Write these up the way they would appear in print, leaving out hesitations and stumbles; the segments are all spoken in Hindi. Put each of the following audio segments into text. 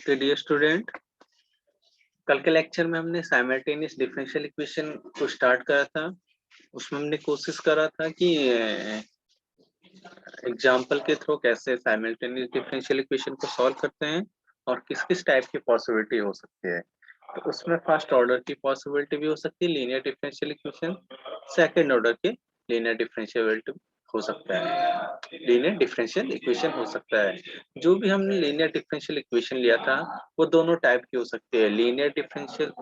ओके डियर स्टूडेंट, कल के लेक्चर में हमने साइमल्टेनियस डिफरेंशियल इक्वेशन को स्टार्ट करा था। उसमें हमने कोशिश करा था कि एग्जाम्पल के थ्रू कैसे साइमल्टेनियस डिफरेंशियल इक्वेशन को सॉल्व करते हैं और किस किस टाइप की पॉसिबिलिटी हो सकती है। तो उसमें फर्स्ट ऑर्डर की पॉसिबिलिटी भी हो सकती है linear differential equation, second order के लीनियर डिफरेंशियल हो सकता है, लीनियर डिफरेंशियल इक्वेशन हो सकता है। जो भी हमने लीनियर डिफरेंशियल इक्वेशन लिया था वो दोनों टाइप की हो सकती है, linear differential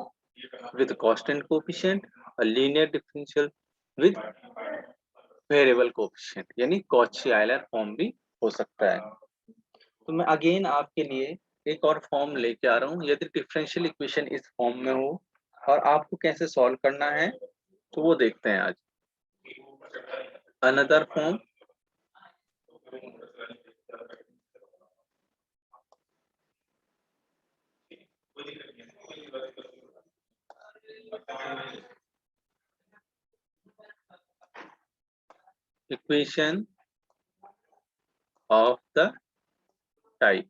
with constant coefficient और linear differential with variable coefficient, यानी कॉची आयलर फॉर्म भी हो सकता है। तो मैं अगेन आपके लिए एक और फॉर्म लेके आ रहा हूँ। यदि डिफरेंशियल इक्वेशन इस फॉर्म में हो और आपको कैसे सॉल्व करना है तो वो देखते हैं आज। Another form, equation of the type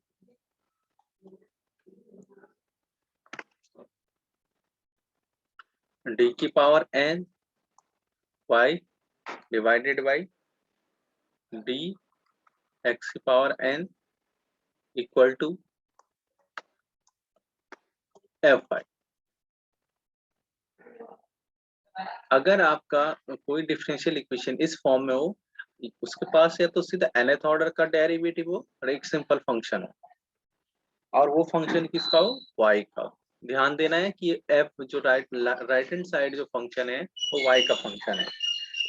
d की power n y divided by d x की power n equal to f y। अगर आपका कोई डिफरेंशियल इक्वेशन इस फॉर्म में हो, उसके पास या तो सीधा nth ऑर्डर का डेरिवेटिव हो और एक सिंपल फंक्शन हो, और वो फंक्शन किसका हो, y का हो। ध्यान देना है कि f जो राइट हैंड साइड जो फंक्शन है वो y का फंक्शन है।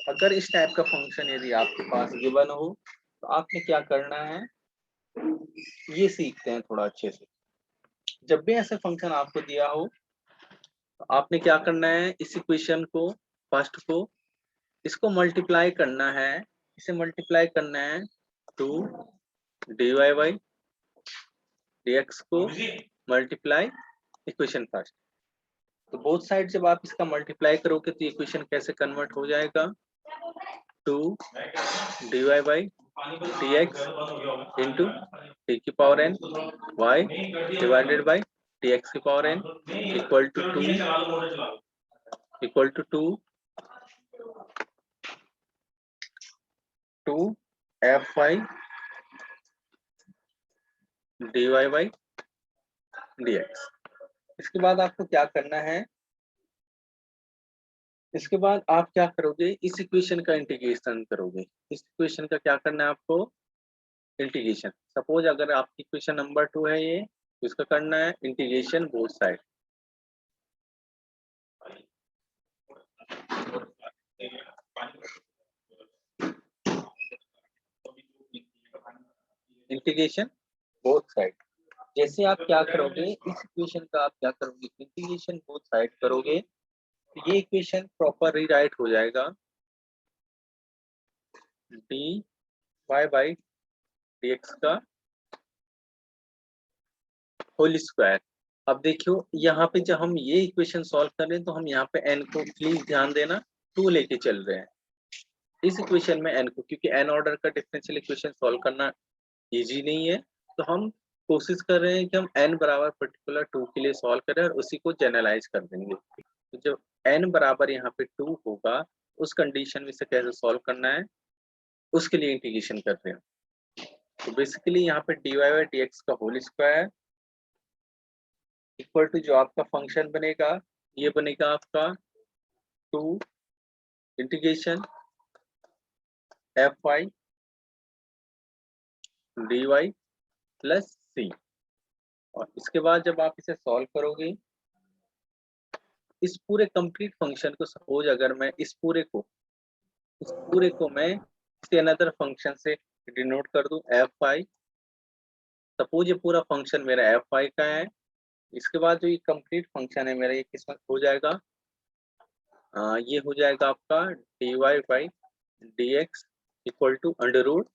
अगर इस टाइप का फंक्शन यदि आपके पास गिवन हो तो आपने क्या करना है, ये सीखते हैं थोड़ा अच्छे से। जब भी ऐसे फंक्शन आपको दिया हो तो आपने क्या करना है, इस इक्वेशन को फर्स्ट को इसको मल्टीप्लाई करना है, इसे मल्टीप्लाई करना है two d y by d x को मल्टीप्लाई इक्वेशन फर्स्ट। तो बोथ साइड जब आप इसका मल्टीप्लाई करोगे तो इक्वेशन कैसे कन्वर्ट हो जाएगा, two d y by d x into t की power n y divided by d x की power n equal to two f y d y by d x. इसके बाद आपको क्या करना है, इसके बाद आप क्या करोगे, इस इक्वेशन का इंटीग्रेशन करोगे। इस इक्वेशन का क्या करना है आपको, इंटीग्रेशन। सपोज अगर आपकी इक्वेशन नंबर 2 है ये, तो इसका करना है integration both side. Integration both side. जैसे आप क्या करोगे, इस इक्वेशन का आप क्या करोगे, इंटीग्रेशन बोथ साइड करोगे तो ये इक्वेशन प्रॉपर रीराइट हो जाएगा, d y by d x का होल स्क्वायर। अब देखियो यहाँ पे जब हम ये इक्वेशन सॉल्व कर रहे हैं तो हम यहाँ पे n को, प्लीज ध्यान देना, 2 लेके चल रहे हैं इस इक्वेशन में n को, क्योंकि n ऑर्डर का डिफरेंशियल इक्वेशन सॉल्व करना इजी नहीं है। तो हम कोशिश कर रहे हैं कि हम n बराबर पर्टिकुलर 2 के लिए सॉल्व करें और उसी को जनरलाइज कर देंगे। तो जब n बराबर यहाँ पे 2 होगा, उस कंडीशन में से कैसे सॉल्व करना है उसके लिए इंटीग्रेशन कर रहे हैं। तो बेसिकली यहाँ पे dy बाई डी एक्स का होल स्क्वायर इक्वल टू जो आपका फंक्शन बनेगा, ये बनेगा आपका 2 integration f y d y plus c. और इसके बाद जब आप इसे सॉल्व करोगे, इस पूरे कंप्लीट फंक्शन को, सपोज अगर मैं इस पूरे को मैं किसी अनदर फंक्शन से डिनोट कर दूं एफ आई। सपोज ये पूरा फंक्शन मेरा एफ आई का है, इसके बाद जो ये कंप्लीट फंक्शन है मेरा, ये किसमें हो जाएगा, ये हो जाएगा आपका d y by d x equal to under root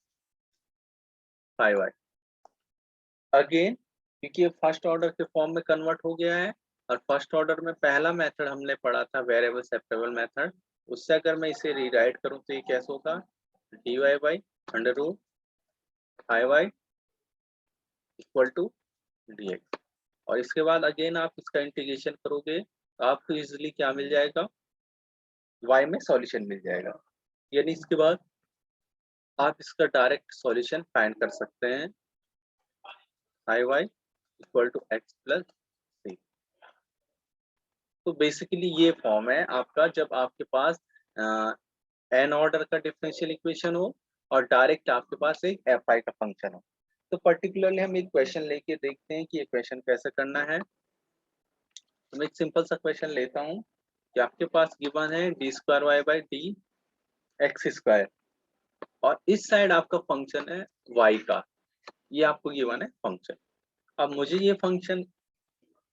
5y। Again क्योंकि ये फर्स्ट ऑर्डर के फॉर्म में कन्वर्ट हो गया है, और फर्स्ट ऑर्डर में पहला मेथड हमने पढ़ा था वेरिएबल सेपरेबल मेथड, उससे अगर मैं इसे रीराइट करूं तो ये कैसे होगा, d y by under root 5y equal to d x. और इसके बाद अगेन आप इसका इंटीग्रेशन करोगे तो आपको इजिली क्या मिल जाएगा, y में सॉल्यूशन मिल जाएगा। यानी इसके बाद आप इसका डायरेक्ट सॉल्यूशन फाइंड कर सकते हैं, आई y equal to x plus c. तो बेसिकली ये फॉर्म है आपका जब आपके पास एन ऑर्डर का डिफरेंशियल इक्वेशन हो और डायरेक्ट आपके पास एक एफ आई का फंक्शन हो। तो पर्टिकुलरली हम एक क्वेश्चन लेके देखते हैं कि ये क्वेश्चन कैसे करना है। तो मैं एक सिंपल सा क्वेश्चन लेता हूँ कि आपके पास गिवन है d square y by d x square और इस साइड आपका फंक्शन है y का, ये आपको गिवन है फंक्शन। अब मुझे ये फंक्शन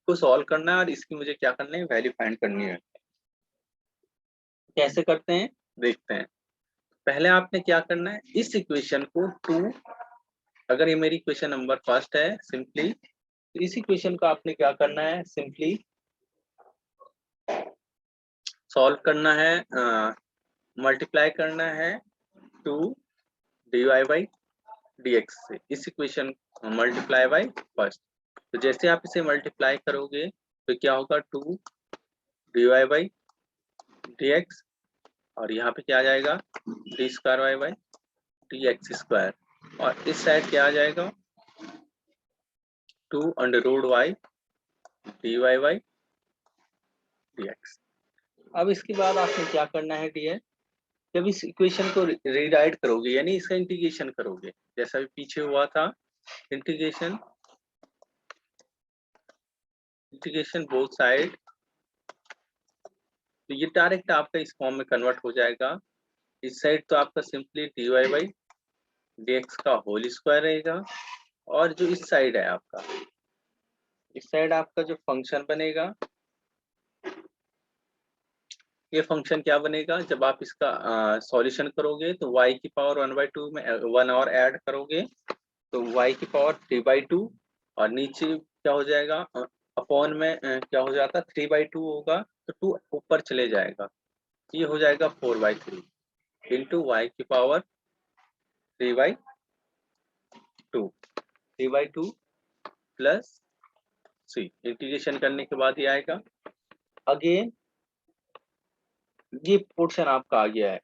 को सॉल्व करना है और इसकी मुझे क्या करना है, वैल्यू फाइंड करनी है। कैसे करते हैं देखते हैं। पहले आपने क्या करना है, इस इक्वेशन को 2, अगर ये मेरी इक्वेशन नंबर फर्स्ट है सिंपली, तो इस इक्वेशन को आपने क्या करना है, सिंपली सॉल्व करना है, मल्टीप्लाई करना है 2 dy बाई dx से, इस इक्वेशन मल्टीप्लाई बाई फर्स्ट। तो जैसे आप इसे मल्टीप्लाई करोगे तो क्या होगा, 2 dy बाई dx और यहाँ पे क्या आ जाएगा, d square y by d x square और इस साइड क्या आ जाएगा, 2 under root y d y by d x. अब इसके बाद आपने क्या करना है डियर, जब इस इक्वेशन को रीराइट करोगे यानी इसका इंटीग्रेशन करोगे जैसा भी पीछे हुआ था, इंटीग्रेशन बोथ साइड, तो ये डायरेक्ट आपका इस फॉर्म में कन्वर्ट हो जाएगा। इस साइड तो आपका simply d y by d x का होल स्क्वायर रहेगा और जो इस साइड है आपका, इस साइड आपका जो फंक्शन बनेगा, ये फंक्शन क्या बनेगा, जब आप इसका सॉल्यूशन करोगे तो y की पावर 1/2 में 1 और ऐड करोगे तो y की पावर 3/2 और नीचे क्या हो जाएगा, अपॉन में क्या हो जाता, 3/2 होगा तो 2 ऊपर चले जाएगा, ये हो जाएगा 4/3 इंटू वाई की पावर 3/2 प्लस सी। इंटीग्रेशन करने के बाद ये आएगा, अगेन ये पोर्शन आपका आ गया है।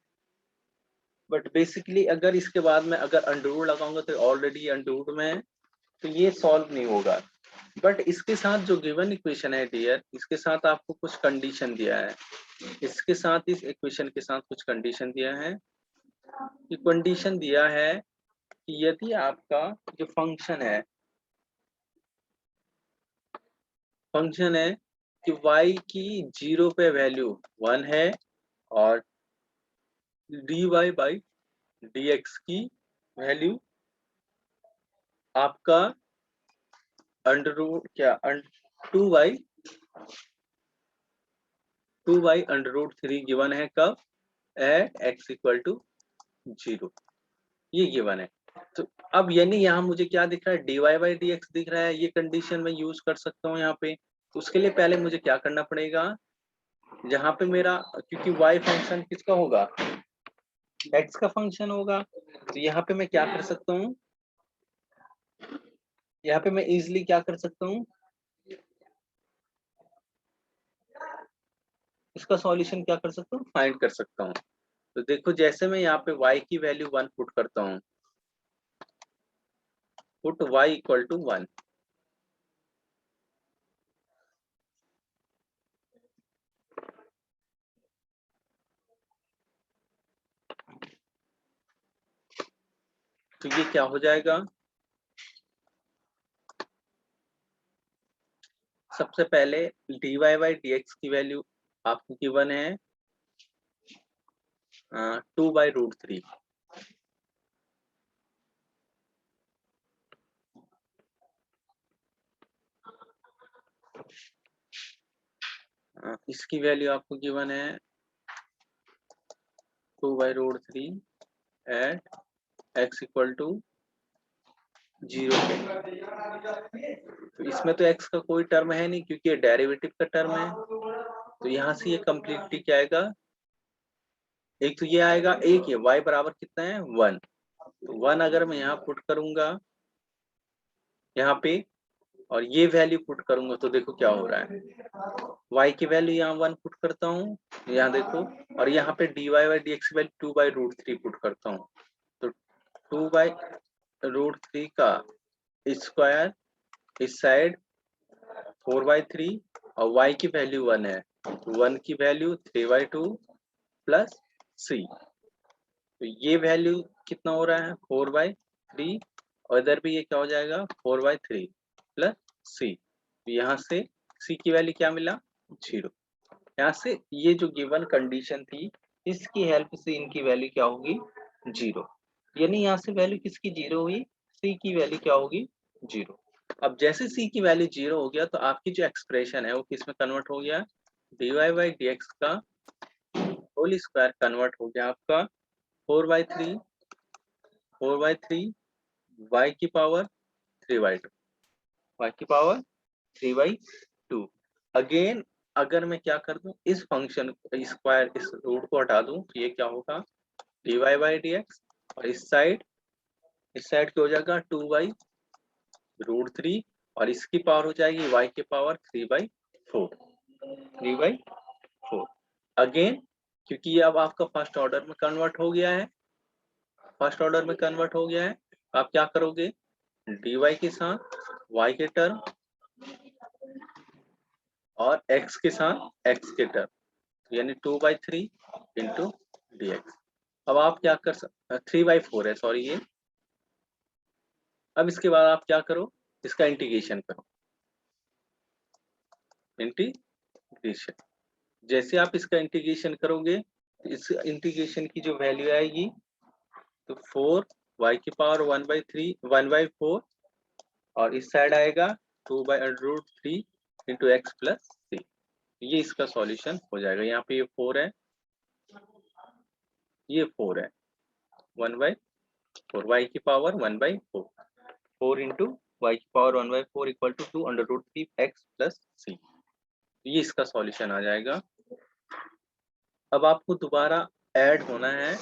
बट बेसिकली अगर इसके बाद में अगर अंडरवुड लगाऊंगा तो ऑलरेडी अंडरवुड में है तो ये सॉल्व नहीं होगा। बट इसके साथ जो गिवन इक्वेशन है डियर, इसके साथ आपको कुछ कंडीशन दिया है, इसके साथ इस इक्वेशन के साथ कुछ कंडीशन दिया है। ये कंडीशन दिया है कि यदि आपका जो फंक्शन है कि y की 0 पे वैल्यू 1 है और dy बाई dx की वैल्यू आपका अंडर रूट क्या 2 बाई अंडर रूट 3 गिवन है, कब, एट x इक्वल टू 0, ये गिवन है। तो अब यानी यहाँ मुझे क्या दिख रहा है, dy बाई डी एक्स दिख रहा है, ये कंडीशन मैं यूज कर सकता हूँ यहाँ पे। तो उसके लिए पहले मुझे क्या करना पड़ेगा, जहाँ पे मेरा, क्योंकि y फंक्शन किसका होगा, x का फंक्शन होगा, तो यहाँ पे मैं क्या कर सकता हूँ, यहाँ पे मैं इजिली क्या कर सकता हूँ, इसका सॉल्यूशन क्या कर सकता हूँ, फाइंड कर सकता हूँ। तो देखो जैसे मैं यहाँ पे y की वैल्यू 1 पुट करता हूँ, पुट y इक्वल टू 1, तो ये क्या हो जाएगा, सबसे पहले dy बाई dx की वैल्यू आपको गिवन है 2/√3, इसकी वैल्यू आपको गिवन है 2/√3 एट x इक्वल टू 0 पे। तो इसमें तो x का कोई टर्म है नहीं क्योंकि ये डेरिवेटिव का टर्म है, तो यहाँ से ये कंप्लीटली क्या आएगा, एक तो ये आएगा, एक ये y बराबर कितना है 1, तो 1 अगर मैं यहाँ पुट करूंगा यहाँ पे, और ये वैल्यू पुट करूंगा तो देखो क्या हो रहा है, y की वैल्यू यहाँ 1 पुट करता हूँ, यहाँ देखो, और यहाँ पे dy by dx value 2/√3 put करता हूँ, तो 2/√3 का स्क्वायर इस साइड 4/3 और y की वैल्यू 1 है, 1 की वैल्यू 3/2 प्लस c, तो ये वैल्यू कितना हो रहा है 4/3, और इधर भी ये क्या हो जाएगा 4/3 प्लस c, यहाँ से c की वैल्यू क्या मिला 0। यहाँ से ये जो गिवन कंडीशन थी इसकी हेल्प से इनकी वैल्यू क्या होगी 0, यानी यहाँ से वैल्यू किसकी 0 हुई, c की वैल्यू क्या होगी 0। अब जैसे c की वैल्यू 0 हो गया तो आपकी जो एक्सप्रेशन है वो किस में कन्वर्ट हो गया, dy बाई dx का होल स्क्वायर कन्वर्ट हो गया आपका 4/3 y की पावर 3/2, y की पावर 3/2। अगेन अगर मैं क्या कर दूं, इस फंक्शन स्क्वायर इस रूट को हटा दूं तो ये क्या होगा dy बाई dx, और इस साइड क्या हो जाएगा 2/√3, और इसकी पावर हो जाएगी y की पावर 3/4। अगेन क्योंकि ये अब आपका फर्स्ट ऑर्डर में कन्वर्ट हो गया है, आप क्या करोगे dy के साथ y के टर्म और x के साथ x के टर्म, यानी 2/3 इंटू dx। अब आप क्या कर सकते 3/4 है सॉरी ये। अब इसके बाद आप क्या करो, इसका इंटीग्रेशन करो, इंटीग्रेशन जैसे आप इसका इंटीग्रेशन करोगे इस इंटीग्रेशन की जो वैल्यू आएगी तो 4 y की पावर 1/4, और इस साइड आएगा 2/√3 इंटू एक्स प्लस सी, ये इसका सॉल्यूशन हो जाएगा। यहाँ पे ये 4 है, ये 4 है 1/4, y की पावर 1/4, 4 इंटू y की power 1/4 equal to 2√3 x plus c, ये इसका सॉल्यूशन आ जाएगा। अब आपको दोबारा ऐड होना है